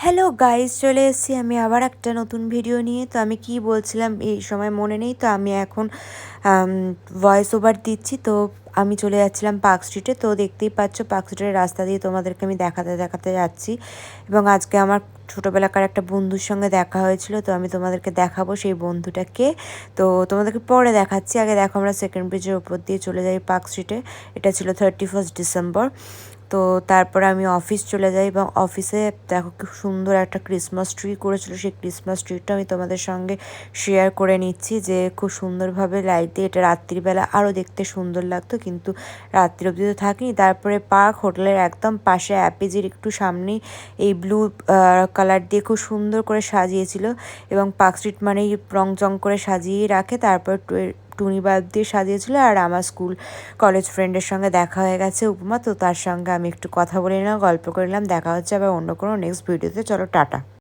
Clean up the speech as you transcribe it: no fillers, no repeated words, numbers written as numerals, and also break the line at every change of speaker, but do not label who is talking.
Hello guys, চলে এসেছি আমি আবার একটা নতুন ভিডিও নিয়ে। তো আমি কি বলছিলাম এই সময় মনে নেই। তো আমি এখন ভয়েস ওভার দিচ্ছি। তো আমি চলে যাচ্ছিলাম পার্ক স্ট্রিটে। তো দেখতেই পাচ্ছ পার্ক স্ট্রিটের রাস্তা দিয়ে তোমাদেরকে আমি দেখাতে দেখাতে যাচ্ছি। এবং আজকে আমার ছোটোবেলাকার একটা বন্ধুর সঙ্গে দেখা হয়েছিল। তো আমি তোমাদেরকে দেখাবো সেই বন্ধুটাকে। তো তোমাদেরকে পরে দেখাচ্ছি। আগে দেখো, আমরা সেকেন্ড ব্রিজের ওপর দিয়ে চলে যাই পার্ক স্ট্রিটে। এটা ছিল 31 ডিসেম্বর। তো তারপরে আমি অফিস চলে যাই এবং অফিসে দেখো খুব সুন্দর একটা ক্রিসমাস ট্রি করেছিল। সেই ক্রিসমাস ট্রিটা আমি তোমাদের সঙ্গে শেয়ার করে নিচ্ছি, যে খুব সুন্দরভাবে লাইট দিয়ে এটা রাত্রিবেলা আরও দেখতে সুন্দর লাগতো, কিন্তু রাত্রি অবধি তো থাকিনি। তারপরে পার্ক হোটেলের একদম পাশে অ্যাপিজির একটু সামনেই এই ব্লু কালার দিয়ে খুব সুন্দর করে সাজিয়েছিল। এবং পার্ক স্ট্রিট মানেই রং চং করে সাজিয়েই রাখে। তারপর টুনি বাল্ব দিয়ে সাজিয়েছিল। আর আমার স্কুল কলেজ ফ্রেন্ডের সঙ্গে দেখা হয়ে গেছে উপমা। তো তার সঙ্গে আমি একটু কথা বলে নিলাম, গল্প করে নিলাম। দেখা হচ্ছে আবার অন্য কোনো নেক্সট ভিডিওতে। চলো টাটা।